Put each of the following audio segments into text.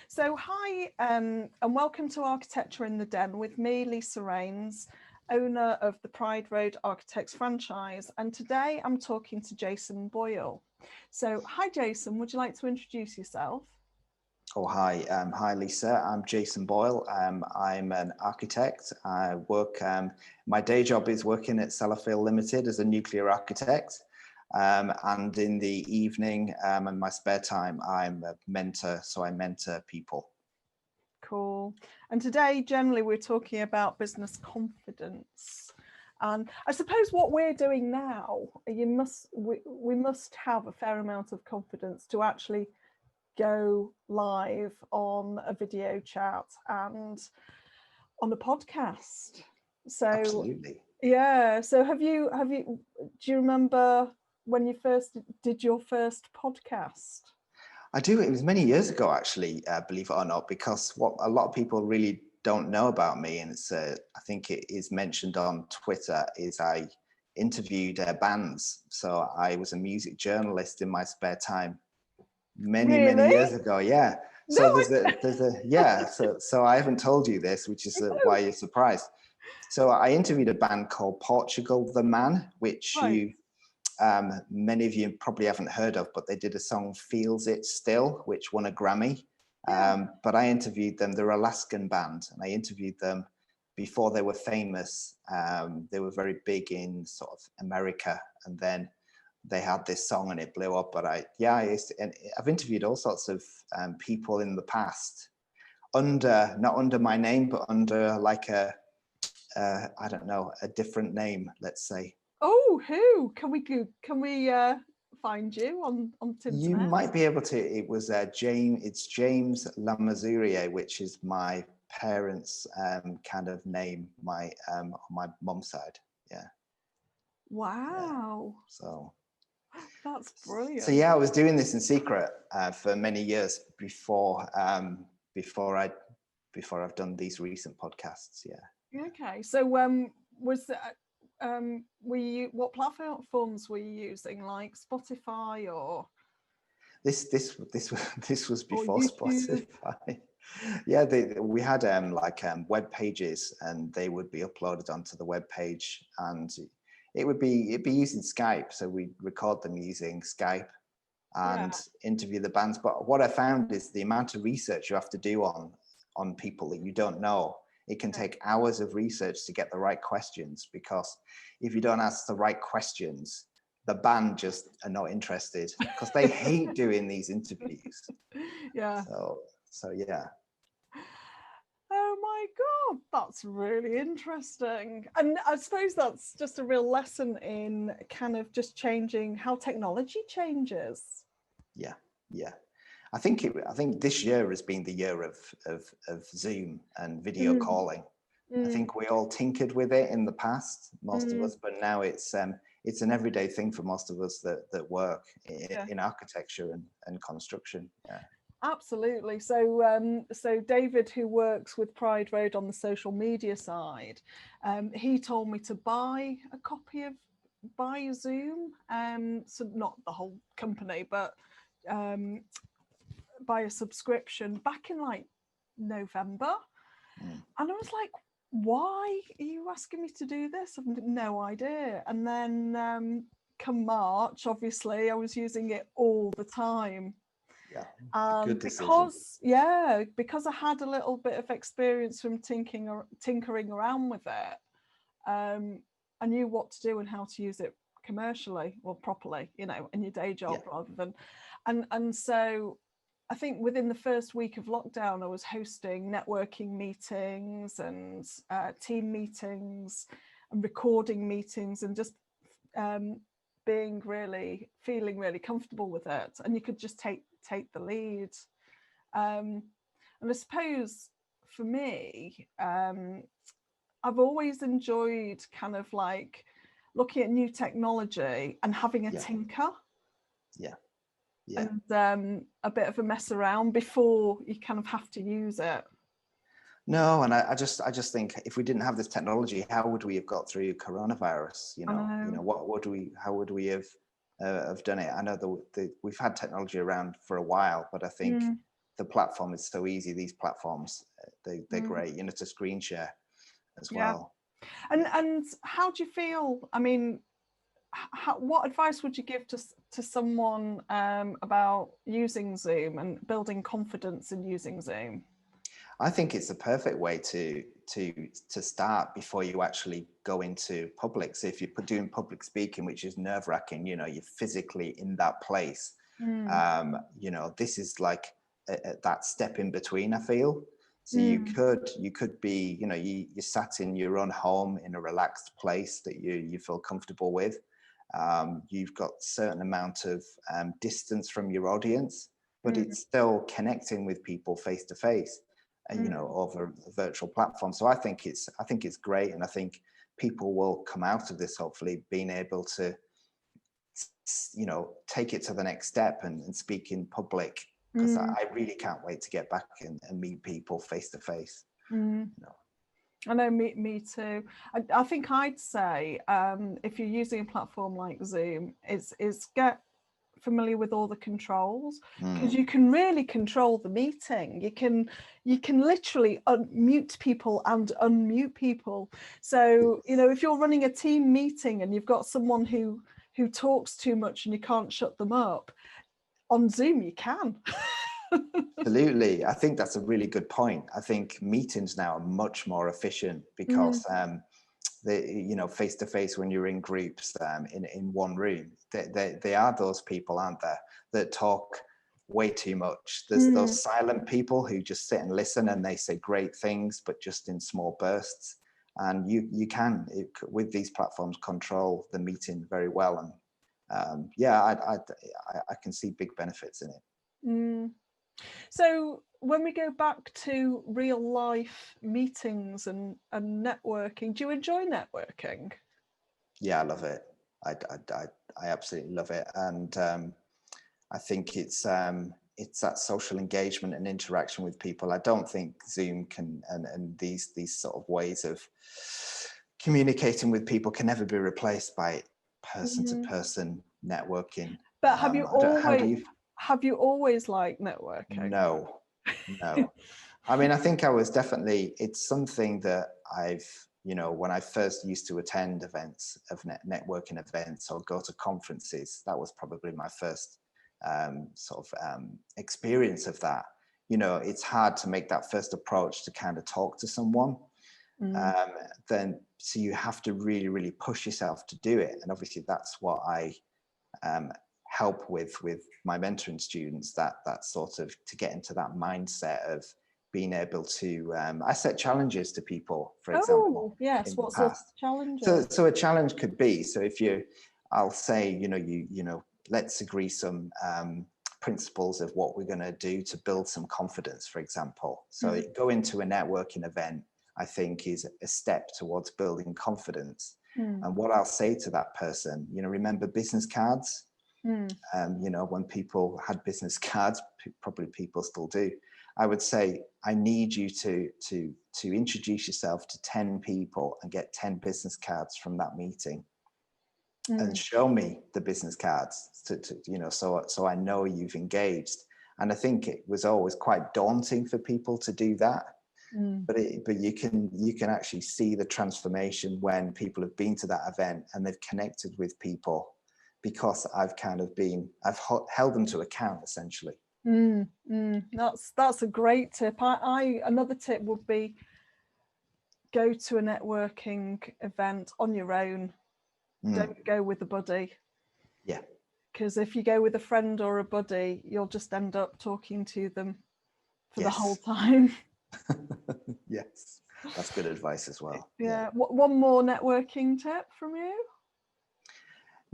So hi, and welcome to Architecture in the Den with me, Lisa Rains, owner of the Pride Road Architects franchise. And today I'm talking to Jason Boyle. So hi, Jason, would you like to introduce yourself? Oh, hi. Hi, Lisa. I'm Jason Boyle. I'm an architect. I work, my day job is working at Sellafield Limited as a nuclear architect. And in the evening and my spare time, I'm a mentor. So I mentor people. Cool. And today, generally, we're talking about business confidence. And I suppose what we're doing now, we must have a fair amount of confidence to actually go live on a video chat and on a podcast. So Absolutely. yeah. So do you remember when you first did your first podcast? I do. It was many years ago, actually, believe it or not, because what a lot of people really don't know about me, and it's I think it is mentioned on Twitter, is I interviewed bands. So I was a music journalist in my spare time many Really? years ago. Yeah. No, So so I haven't told you this, which is why you're surprised. So I interviewed a band called Portugal the Man, which right. many of you probably haven't heard of, but they did a song Feels It Still, which won a Grammy. Yeah. But I interviewed them. They're an Alaskan band, and I interviewed them before they were famous. They were very big in sort of America, and then they had this song and it blew up. But I've interviewed all sorts of people in the past not under my name, but under like I don't know, a different name, let's say. Oh, who can we find you on You internet? might be able to. It was It's James Lamazurier, which is my parents' kind of name, on my mum's side. Yeah. Yeah. Wow, So that's so brilliant. yeah, I was doing this in secret for many years before I before I've done these recent podcasts. Yeah. Okay, so was that what platforms were you using, like Spotify or This was before YouTube? Spotify. Yeah, we had web pages, and they would be uploaded onto the web page, and it'd be using Skype. So we record them using Skype Yeah. and interview the bands. But what I found is the amount of research you have to do on people that you don't know. It can take hours of research to get the right questions, because if you don't ask the right questions, the band just are not interested, because they hate doing these interviews. Yeah. So yeah. Oh my God, that's really interesting. And I suppose that's just a real lesson in kind of just changing how technology changes. Yeah. I think this year has been the year of Zoom and video Mm, calling. I mm, think we all tinkered with it in the past, most of mm, us, but now it's an everyday thing for most of us that work yeah. in architecture and construction. Yeah. Absolutely. So David, who works with Pride Road on the social media side, he told me to buy Zoom. So not the whole company, but buy a subscription back in like November. Mm. And I was like, why are you asking me to do this? I've no idea. And then come March, obviously, I was using it all the time. Yeah. And Good decision. because I had a little bit of experience from tinkering around with it, I knew what to do and how to use it commercially or properly, in your day job Yeah. rather than, and so I think within the first week of lockdown, I was hosting networking meetings and team meetings and recording meetings and just feeling really comfortable with it. And you could just take the lead. And I suppose for me, I've always enjoyed kind of like looking at new technology and having a Yeah. tinker. Yeah. And a bit of a mess around before you kind of have to use it. No, and I just think, if we didn't have this technology, how would we have got through coronavirus? I know. How would we have done it? I know we've had technology around for a while, but I think Mm. the platform is so easy. These platforms, they're great, you know, to screen share as well. And how do you feel? I mean, what advice would you give to someone about using Zoom and building confidence in using Zoom? I think it's a perfect way to start before you actually go into public. So if you're doing public speaking, which is nerve-wracking, you know, you're physically in that place. You know, this is like that step in between, I feel. So you could be, you know, you sat in your own home in a relaxed place that you feel comfortable with. You've got certain amount of distance from your audience, but it's still connecting with people face to face, you know, over a virtual platform. So I think it's great, and I think people will come out of this hopefully being able to, you know, take it to the next step and speak in public, because I really can't wait to get back and meet people face to face. You know. I know, me too. I think I'd say if you're using a platform like Zoom, is get familiar with all the controls, because you can really control the meeting. You can literally mute people and unmute people. So, you know, if you're running a team meeting and you've got someone who talks too much and you can't shut them up, on Zoom you can. Absolutely. I think that's a really good point. I think meetings now are much more efficient because you know, face to face, when you're in groups in one room, they are those people, aren't there, that talk way too much. There's those silent people who just sit and listen, and they say great things, but just in small bursts. And you can, with these platforms, control the meeting very well. And yeah, I can see big benefits in it. So when we go back to real life meetings and networking, do you enjoy networking? Yeah, I love it. I absolutely love it. And I think it's that social engagement and interaction with people. I don't think Zoom can, and these sort of ways of communicating with people can never be replaced by person to person networking. But How do you? have you always liked networking? No. I mean, I think I was definitely, it's something that I've, you know, when I first used to attend events of networking events or go to conferences, that was probably my first experience of that. You know, it's hard to make that first approach to kind of talk to someone. Then, so you have to really, really push yourself to do it. And obviously that's what I help with my mentoring students, that sort of, to get into that mindset of being able to, I set challenges to people, for example. Oh, yes. What sort of challenges? So a challenge could be, so if I'll say, you know, let's agree some principles of what we're going to do to build some confidence, for example. So go into a networking event, I think, is a step towards building confidence. And what I'll say to that person, you know, remember business cards? You know, when people had business cards, probably people still do. I would say, I need you to introduce yourself to 10 people and get 10 business cards from that meeting, and show me the business cards to you know, so I know you've engaged. And I think it was always quite daunting for people to do that. But you can actually see the transformation when people have been to that event and they've connected with people, because I've held them to account, essentially. That's a great tip. Another tip would be, go to a networking event on your own. Don't go with a buddy. Yeah. Because if you go with a friend or a buddy, you'll just end up talking to them for the whole time. Yes, that's good advice as well. Yeah. One more networking tip from you?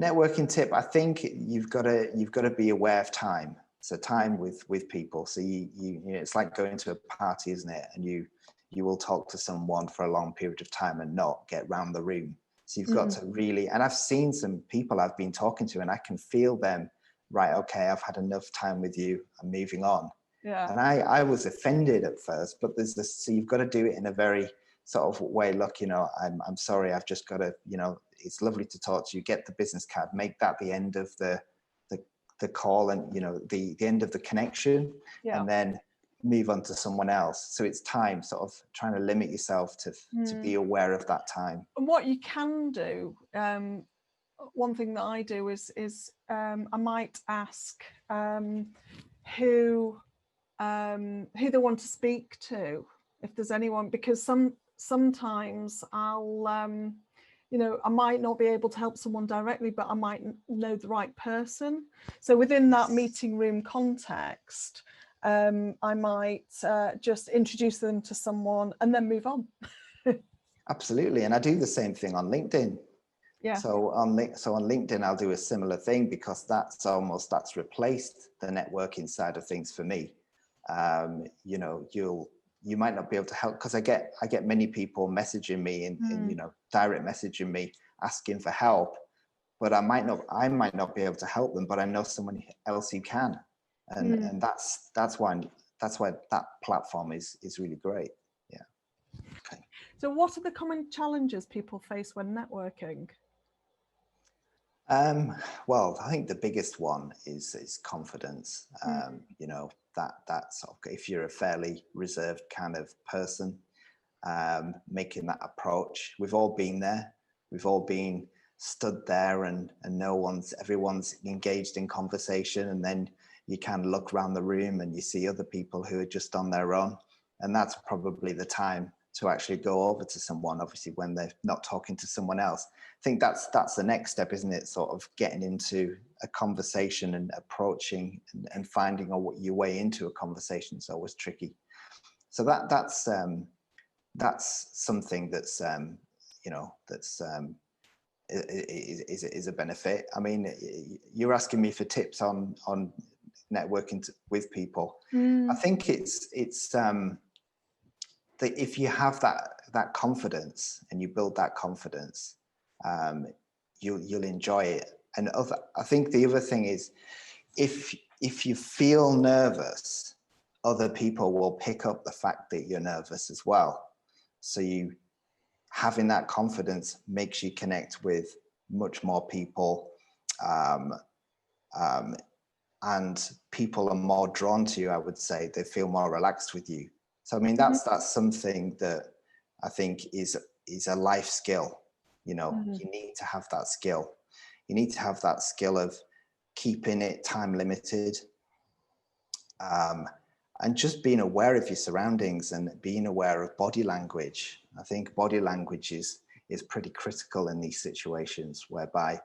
Networking tip, I think you've got to be aware of time. So time with people. So you know, it's like going to a party, isn't it? And you will talk to someone for a long period of time and not get round the room. So you've got to really, and I've seen some people I've been talking to, and I can feel them, right, okay, I've had enough time with you, I'm moving on. Yeah. And I was offended at first, but there's this, so you've got to do it in a very sort of way. Look, you know, I'm sorry, I've just got to, you know, it's lovely to talk to you, get the business card, make that the end of the call, and, you know, the end of the connection. Yeah. And then move on to someone else. So it's time, sort of trying to limit yourself to be aware of that time. And what you can do, one thing that I do is I might ask who they want to speak to, if there's anyone, because sometimes I'll I might not be able to help someone directly, but I might know the right person. So within that meeting room context, I might just introduce them to someone and then move on. Absolutely. And I do the same thing on LinkedIn. Yeah. So on LinkedIn, I'll do a similar thing, because that's replaced the networking side of things for me. You might not be able to help, because I get many people messaging me and direct messaging me asking for help, but I might not be able to help them, but I know someone else who can, and that's why that platform is really great. Yeah. Okay. So what are the common challenges people face when networking? Well, I think the biggest one is confidence. That sort of, if you're a fairly reserved kind of person, making that approach. We've all been there. We've all been stood there and everyone's engaged in conversation, and then you kind of look around the room and you see other people who are just on their own. And that's probably the time to actually go over to someone, obviously, when they're not talking to someone else. I think that's the next step, isn't it? Sort of getting into a conversation and approaching and finding your way into a conversation is always tricky. So that's something that's is a benefit. I mean, you're asking me for tips on networking with people. I think it's that if you have that confidence and you build that confidence, you'll enjoy it. And I think the other thing is, if you feel nervous, other people will pick up the fact that you're nervous as well. So having that confidence makes you connect with much more people, and people are more drawn to you. I would say they feel more relaxed with you. So I mean, that's something that I think is a life skill. You need to have that skill. You need to have that skill of keeping it time limited, and just being aware of your surroundings and being aware of body language. I think body language is pretty critical in these situations, whereby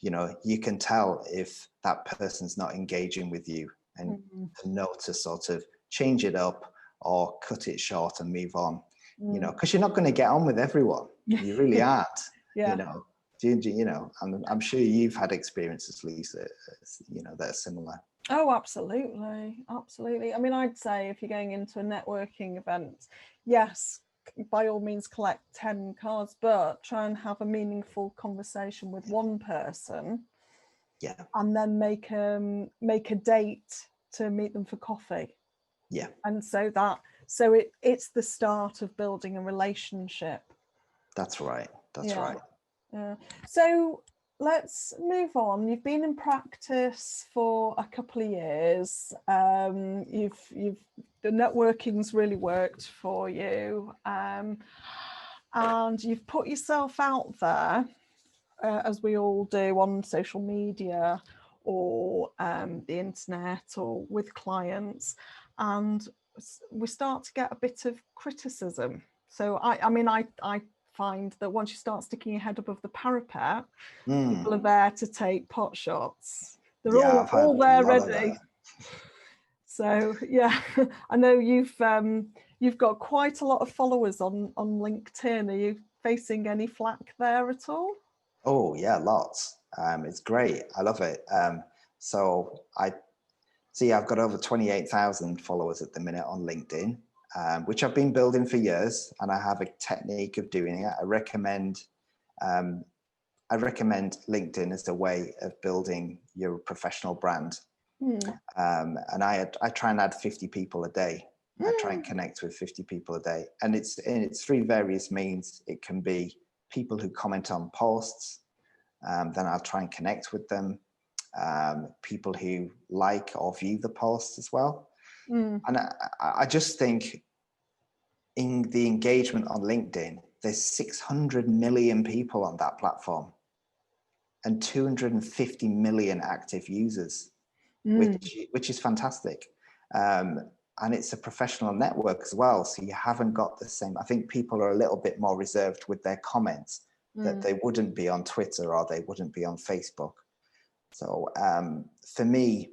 you can tell if that person's not engaging with you, and to know to sort of change it up or cut it short and move on, because you're not going to get on with everyone. You really aren't. I'm sure you've had experiences, Lisa, that are similar. Oh, absolutely. Absolutely. I mean, I'd say if you're going into a networking event, yes, by all means collect 10 cards, but try and have a meaningful conversation with one person. Yeah. And then make a date to meet them for coffee. Yeah. And so it's the start of building a relationship. That's right. Yeah. So let's move on. You've been in practice for a couple of years. The networking's really worked for you, and you've put yourself out there, as we all do, on social media or the internet or with clients, and we start to get a bit of criticism. So I find that once you start sticking your head above the parapet, people are there to take pot shots. They're all there ready. So yeah, I know you've got quite a lot of followers on LinkedIn. Are you facing any flack there at all? Oh yeah, lots. It's great. I love it. So I've got over 28,000 followers at the minute on LinkedIn, which I've been building for years, and I have a technique of doing it. I recommend LinkedIn as a way of building your professional brand. And I try and add 50 people a day. I try and connect with 50 people a day, and it's through various means. It can be people who comment on posts, then I'll try and connect with them. People who like or view the posts as well. Mm. And I just think in the engagement on LinkedIn, there's 600 million people on that platform and 250 million active users, which is fantastic. And it's a professional network as well. So you haven't got the same, I think people are a little bit more reserved with their comments that they wouldn't be on Twitter or they wouldn't be on Facebook. So for me,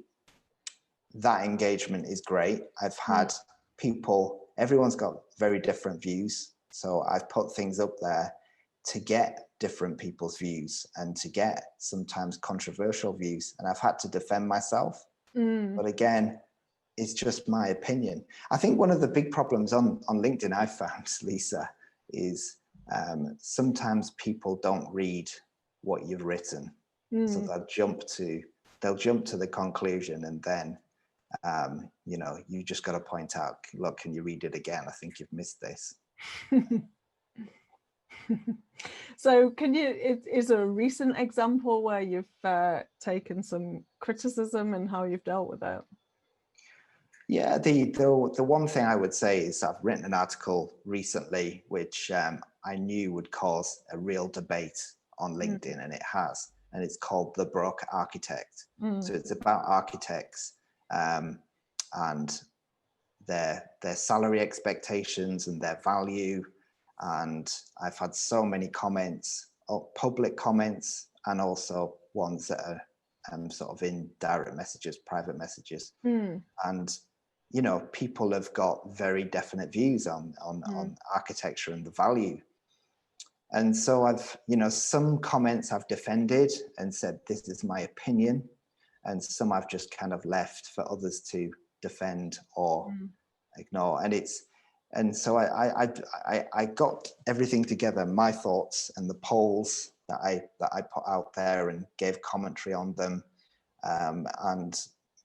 that engagement is great. I've had people, everyone's got very different views. So I've put things up there to get different people's views and to get sometimes controversial views. And I've had to defend myself. But again, it's just my opinion. I think one of the big problems on LinkedIn I've found, Lisa, is sometimes people don't read what you've written. So they'll jump to the conclusion, and then you know, you just got to point out, look, can you read it again? I think you've missed this. So can you, is there a recent example where you've taken some criticism and how you've dealt with it? Yeah, the one thing I would say is I've written an article recently which I knew would cause a real debate on LinkedIn, and it has, and it's called The Broke Architect. So it's about architects and their salary expectations and their value. And I've had so many comments, public comments, and also ones that are sort of in direct messages, private messages. And you know, people have got very definite views on architecture and the value. And so I've, you know, some comments I've defended and said, this is my opinion. And some I've just kind of left for others to defend or ignore. And so I got everything together, my thoughts and the polls that I put out there and gave commentary on them. And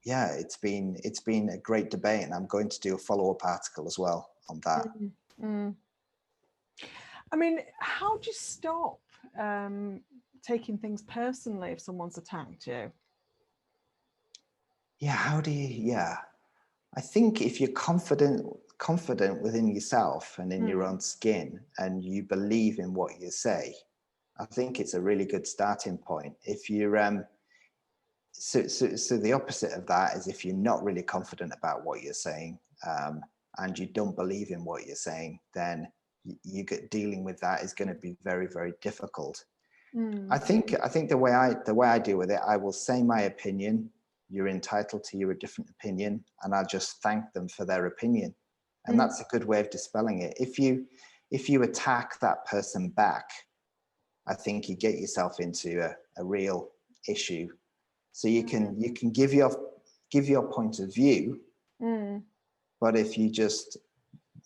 yeah, it's been a great debate, and I'm going to do a follow-up article as well on that. I mean, how do you stop taking things personally if someone's attacked you? Yeah, how do you? Yeah, I think if you're confident within yourself and in your own skin, and you believe in what you say, I think it's a really good starting point. If you're so the opposite of that is if you're not really confident about what you're saying, and you don't believe in what you're saying, then dealing with that is going to be very, very difficult. I think the way I deal with it, I will say my opinion. You're entitled to your different opinion, and I'll just thank them for their opinion. And that's a good way of dispelling it. If you attack that person back, I think you get yourself into a real issue. So you can give your point of view, but if you just,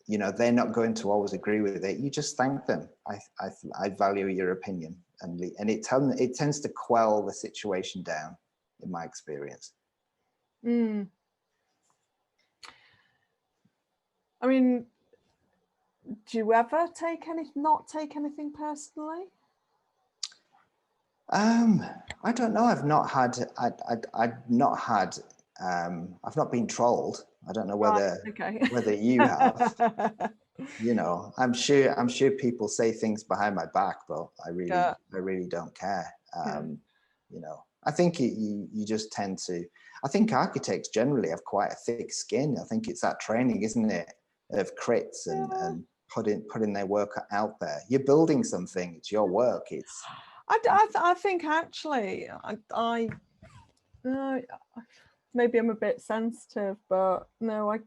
you know, they're not going to always agree with it, you just thank them. I value your opinion, and it tends to quell the situation down, in my experience. I mean, do you ever not take anything personally? I don't know. I've not been trolled. I don't know whether whether you have. You know, I'm sure people say things behind my back, but I really don't care. You know, I think you just tend to. I think architects generally have quite a thick skin. I think it's that training, isn't it, of crits and putting their work out there. You're building something. It's your work. It's. I think actually, I maybe I'm a bit sensitive, but no, I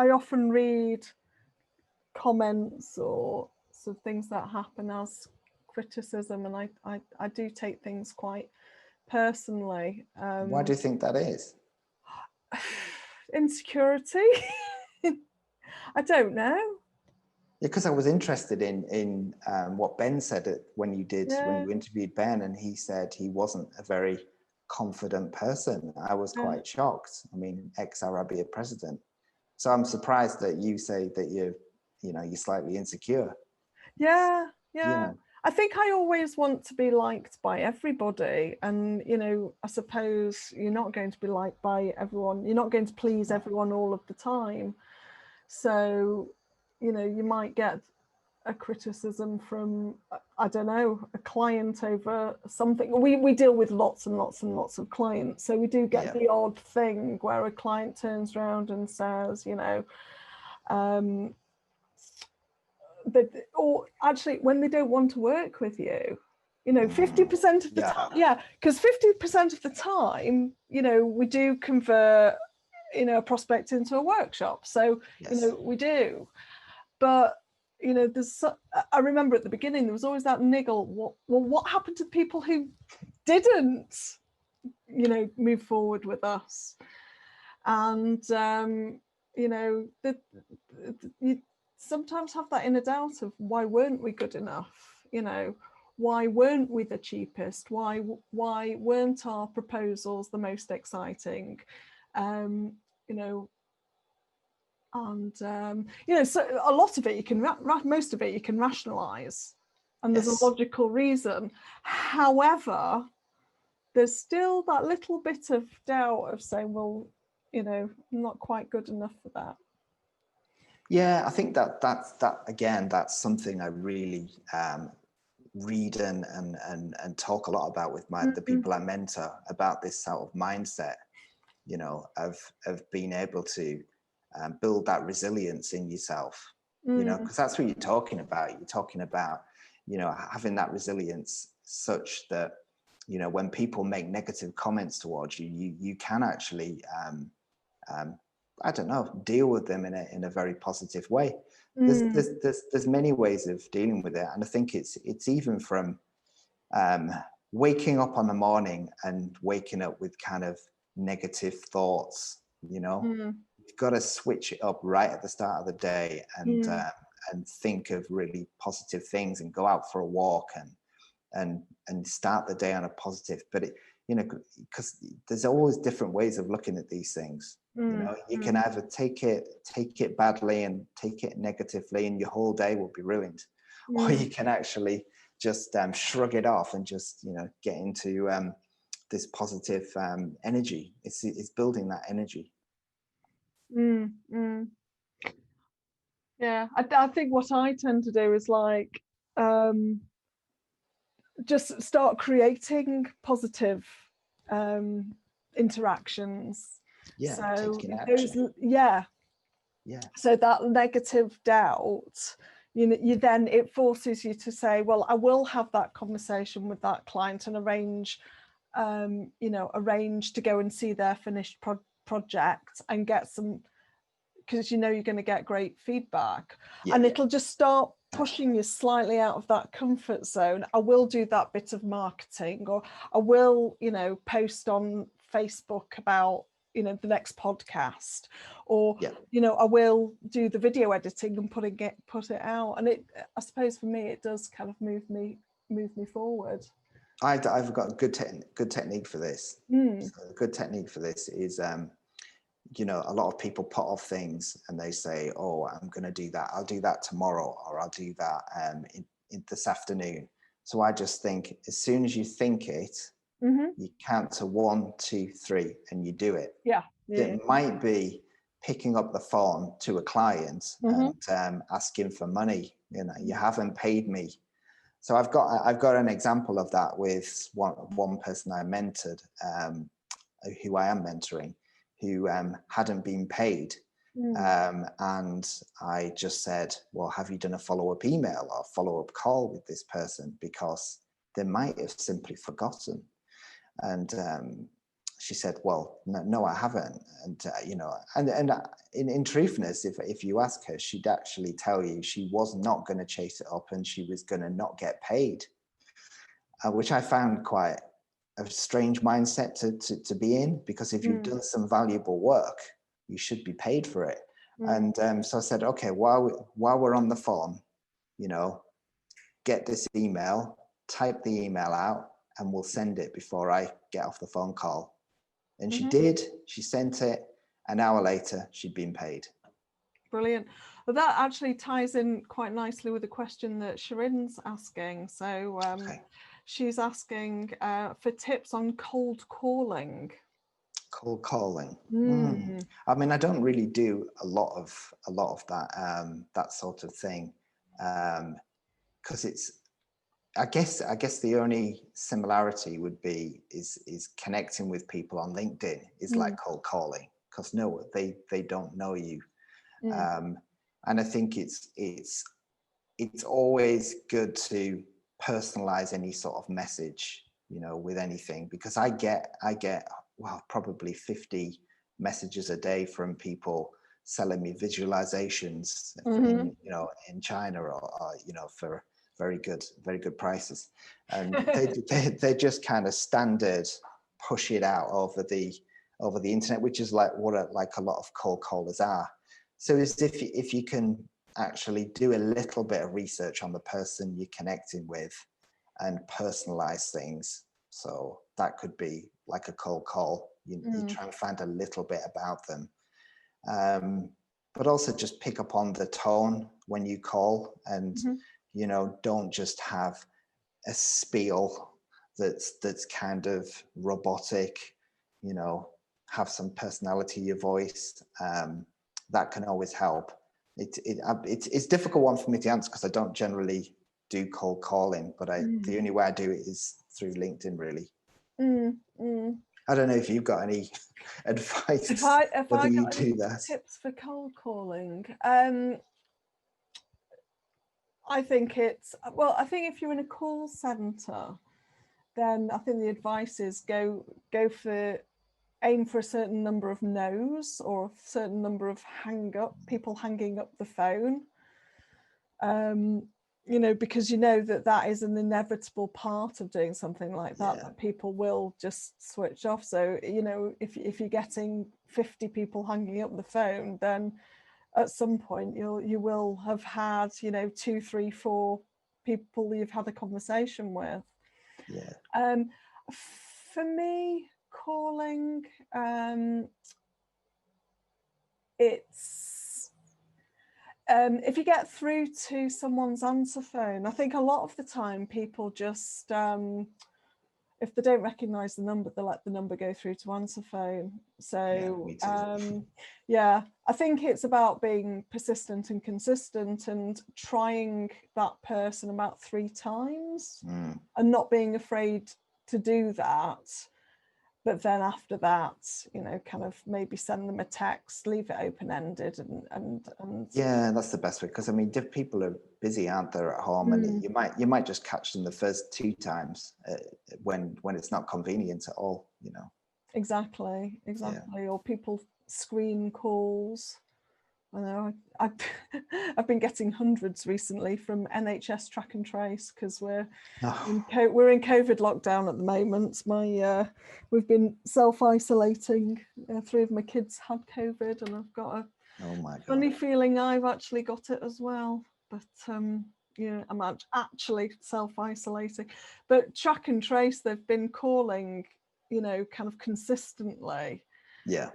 often read comments or sort of things that happen as criticism, and I do take things quite personally. Why do you think that is? Insecurity. I don't know. Yeah, because I was interested in what Ben said when you interviewed Ben, and he said he wasn't a very confident person. I was quite shocked. I mean, ex-Arabia president. So I'm surprised that you say that you're slightly insecure. Yeah. You know. I think I always want to be liked by everybody, and I suppose you're not going to be liked by everyone. You're not going to please everyone all of the time. So, you might get a criticism from, I don't know, a client over something. We deal with lots and lots and lots of clients, so we do get the odd thing where a client turns around and says, or actually when they don't want to work with you, 50% of the time, because 50% of the time, we do convert, a prospect into a workshop. So, we do. But, I remember at the beginning, there was always that niggle, what happened to the people who didn't, move forward with us? And, you sometimes have that inner doubt of, why weren't we good enough? Why weren't we the cheapest? Why weren't our proposals the most exciting? So a lot of it you can most of it you can rationalize, and there's a logical reason. However, there's still that little bit of doubt of saying, well, I'm not quite good enough for that. Yeah, I think that's something I really read and talk a lot about with the people I mentor, about this sort of mindset, of being able to build that resilience in yourself, because that's what you're talking about. You're talking about, having that resilience such that, when people make negative comments towards you, you can actually, I don't know, deal with them in a very positive way. There's many ways of dealing with it, and I think it's even from waking up on the morning and waking up with kind of negative thoughts. You've got to switch it up right at the start of the day and think of really positive things, and go out for a walk and start the day on a positive. But because there's always different ways of looking at these things. You can either take it badly and take it negatively, and your whole day will be ruined, or you can actually just shrug it off and just get into this positive energy. It's building that energy. Yeah, I think what I tend to do is just start creating positive interactions. Taking action. So that negative doubt, then it forces you to say, well, I will have that conversation with that client and arrange to go and see their finished project and get some, because you're going to get great feedback, and it'll just start pushing you slightly out of that comfort zone. I will do that bit of marketing, or I will, post on Facebook about, the next podcast, or, I will do the video editing and put it out. And I suppose for me, it does kind of move me forward. I've got a good technique for this. So the good technique for this is, a lot of people put off things and they say, oh, I'm going to do that. I'll do that tomorrow, or I'll do that in this afternoon. So I just think, as soon as you think it, you count to 1, 2, 3, and you do it. It might be picking up the phone to a client and asking for money. You haven't paid me. So I've got an example of that with one person I mentored, who I am mentoring, who hadn't been paid. And I just said, well, have you done a follow-up email or follow-up call with this person? Because they might have simply forgotten. And she said, well, no, I haven't. And, and in truthness, if you ask her, she'd actually tell you she was not going to chase it up, and she was going to not get paid, which I found quite a strange mindset to be in, because if you've done some valuable work, you should be paid for it. And so I said, okay, while we're on the phone, get this email, type the email out, and we'll send it before I get off the phone call. And she did. She sent it. An hour later, she'd been paid. brilliant. Well, that actually ties in quite nicely with the question that Sharin's asking. So Okay. she's asking for tips on cold calling. Cold calling. Mm. I mean, I don't really do a lot of that that sort of thing, because it's. I guess the only similarity would be is connecting with people on LinkedIn is like cold calling, because no, they don't know you, and I think it's always good to personalize any sort of message, you know, with anything, because I get well, probably 50 messages a day from people selling me visualizations in, you know, in China, or you know, for very good prices, and they just kind of standard push it out over the internet, which is like what a lot of cold callers are. So is if you can actually do a little bit of research on the person you're connecting with and personalize things. So that could be like a cold call. You try and find a little bit about them, but also just pick up on the tone when you call, and you know, don't just have a spiel that's kind of robotic. You know, have some personality in your voice. That can always help. It's a difficult one for me to answer because I don't generally do cold calling, but the only way I do it is through LinkedIn, really. I don't know if you've got any advice if I whether you got do any that. tips for cold calling, I think if you're in a call center, then I think the advice is aim for a certain number of no's or a certain number of people hanging up the phone. You know, because you know that is an inevitable part of doing something like that, that people will just switch off. So, you know, if you're getting 50 people hanging up the phone, then at some point you will have had, you know, 2, 3, 4 people you've had a conversation with. For me, calling, it's if you get through to someone's answer phone, I think a lot of the time people just if they don't recognize the number, they let the number go through to answer phone. So yeah, I think it's about being persistent and consistent and trying that person about 3 times and not being afraid to do that. But then after that, you know, kind of maybe send them a text, leave it open-ended, and yeah, that's the best way, because I mean, people are busy, aren't they, at home, and you might just catch them the first 2 times when it's not convenient at all, you know. Exactly. Or people screen calls. I know I've been getting hundreds recently from NHS Track and Trace, because we're in COVID lockdown at the moment. We've been self-isolating. 3 of my kids had COVID, and I've got a funny feeling I've actually got it as well. But yeah, I'm actually self-isolating. But Track and Trace, they've been calling, you know, kind of consistently. Yeah.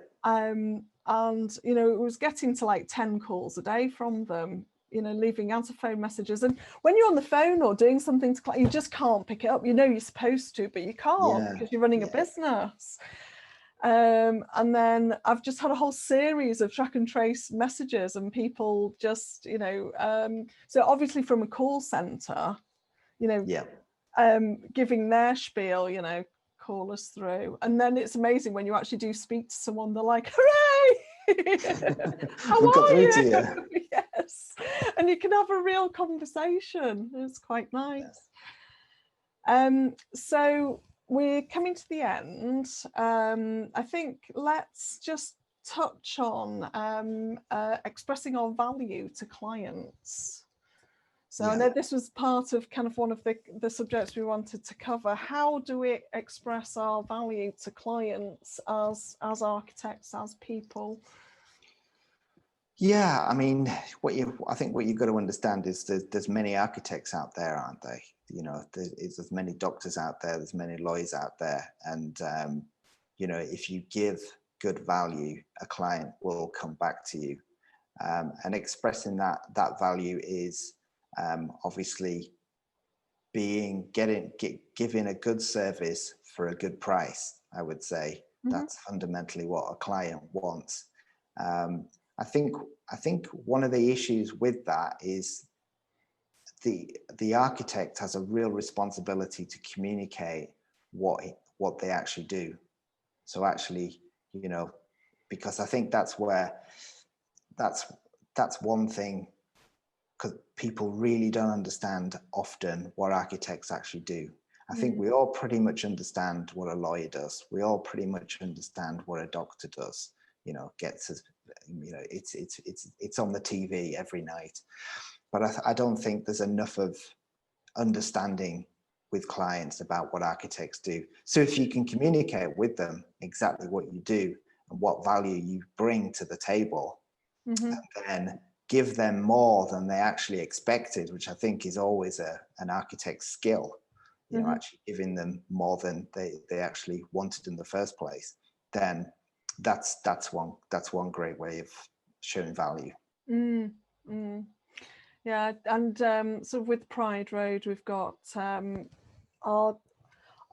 And you know, it was getting to like 10 calls a day from them, you know, leaving answer phone messages. And when you're on the phone or doing something you just can't pick it up. You know you're supposed to, but you can't because you're running a business. And then I've just had a whole series of Track and Trace messages, and people just, you know, so obviously from a call center, you know, giving their spiel, you know, call us through. And then it's amazing when you actually do speak to someone, they're like, hooray! How We've got are through you? to you. Yes. And you can have a real conversation. It's quite nice. So we're coming to the end. I think let's just touch on expressing our value to clients. So I know this was part of kind of one of the subjects we wanted to cover. How do we express our value to clients as architects, as people? Yeah, I mean, I think what you've got to understand is there's many architects out there, aren't they? You know, there's many doctors out there, there's many lawyers out there, and you know, if you give good value, a client will come back to you. And expressing that value is obviously giving a good service for a good price. I would say that's fundamentally what a client wants. I think one of the issues with that is the architect has a real responsibility to communicate what they actually do. So actually, because I think that's one thing, because people really don't understand often what architects actually do. I think we all pretty much understand what a lawyer does. We all pretty much understand what a doctor does. Gets us, it's on the TV every night. But I don't think there's enough of understanding with clients about what architects do. So if you can communicate with them exactly what you do and what value you bring to the table, and then give them more than they actually expected, which I think is always an architect's skill, actually giving them more than they actually wanted in the first place, then that's one great way of showing value. Yeah, and sort of with Pride Road, we've got our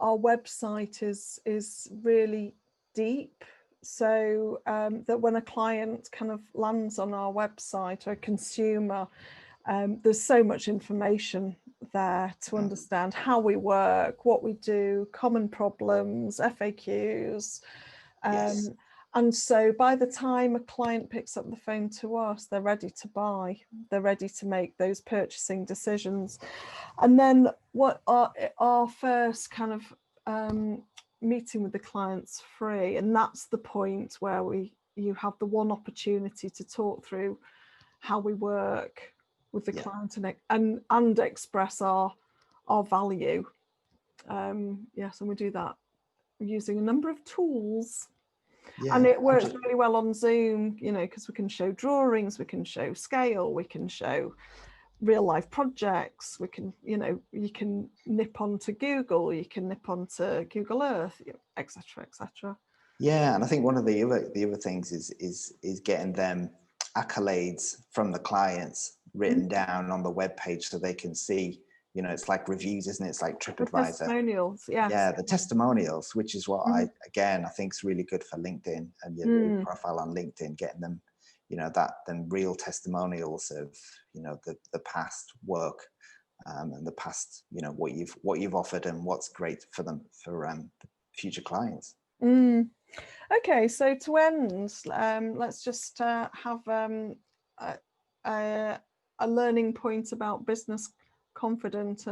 website is really deep, so that when a client kind of lands on our website, or a consumer, there's so much information there to understand how we work, what we do, common problems, FAQs. Yes. And so by the time a client picks up the phone to us, they're ready to buy, they're ready to make those purchasing decisions. And then what our first kind of meeting with the client's free, and that's the point where you have the one opportunity to talk through how we work with the client and express our value. Yes, and we do that using a number of tools. Yeah. And it works really well on Zoom, because we can show drawings, we can show scale, we can show real life projects, we can, you can nip onto Google, you can nip onto Google Earth, etc., etc. Yeah, and I think one of the other things is getting them accolades from the clients written down on the webpage so they can see. It's like reviews, isn't it? It's like TripAdvisor. The testimonials, yes. Yeah, the testimonials, which is what I think is really good for LinkedIn and your profile on LinkedIn, getting them, them real testimonials of, the past work and the past, what you've offered and what's great for them for future clients. Okay, so to end, let's just have a learning point about business confidence.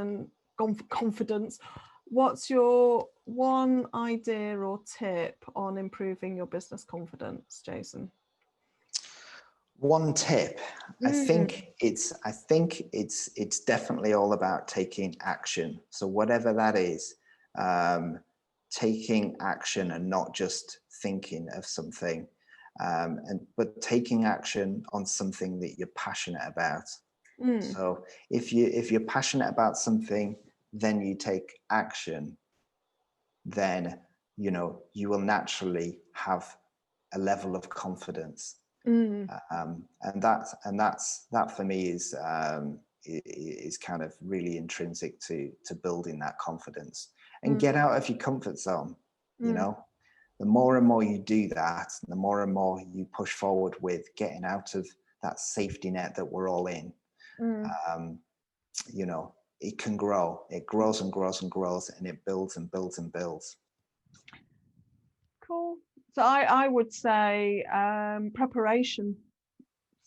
What's your one idea or tip on improving your business confidence, Jason? One tip, I think it's definitely all about taking action. So whatever that is, taking action and not just thinking of something, but taking action on something that you're passionate about. So if you're passionate about something, then you take action, then you will naturally have a level of confidence. And that for me is kind of really intrinsic to building that confidence. And get out of your comfort zone. The more and more you do that, the more and more you push forward with getting out of that safety net that we're all in. It can grow. It grows and grows and grows, and it builds and builds and builds. Cool. So I would say preparation.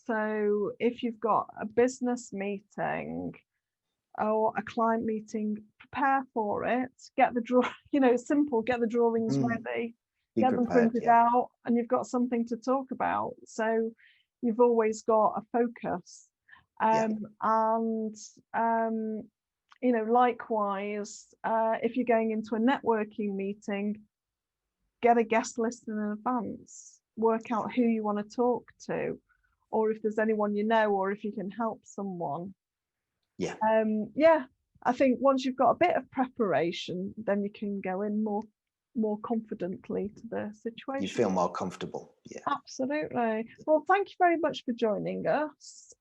So if you've got a business meeting or a client meeting, prepare for it. Get the it's simple. Get the drawings ready. Get them printed out, and you've got something to talk about. So you've always got a focus. And likewise, if you're going into a networking meeting, get a guest list in advance. Work out who you want to talk to, or if there's anyone or if you can help someone. I think once you've got a bit of preparation, then you can go in more more confidently to the situation. You feel more comfortable. Yeah. Absolutely. Well, thank you very much for joining us,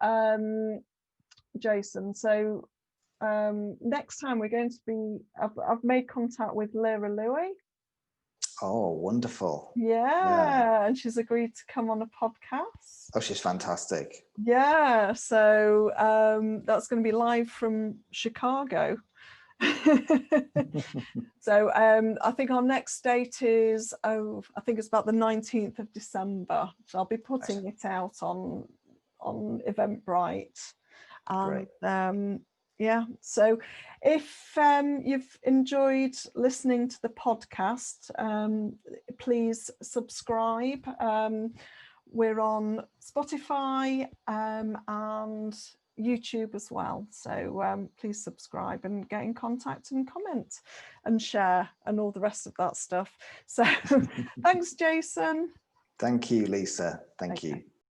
Jason. So next time we're going to be, I've made contact with Lyra Louie. Oh, wonderful. Yeah, and she's agreed to come on a podcast. Oh, she's fantastic. Yeah, so that's going to be live from Chicago. So I think our next date is, I think it's about the 19th of December. So I'll be putting it out on Eventbrite. And yeah, so if you've enjoyed listening to the podcast, please subscribe. We're on Spotify and YouTube as well. So please subscribe and get in contact and comment and share and all the rest of that stuff. So thanks, Jason. Thank you, Lisa. Thank you.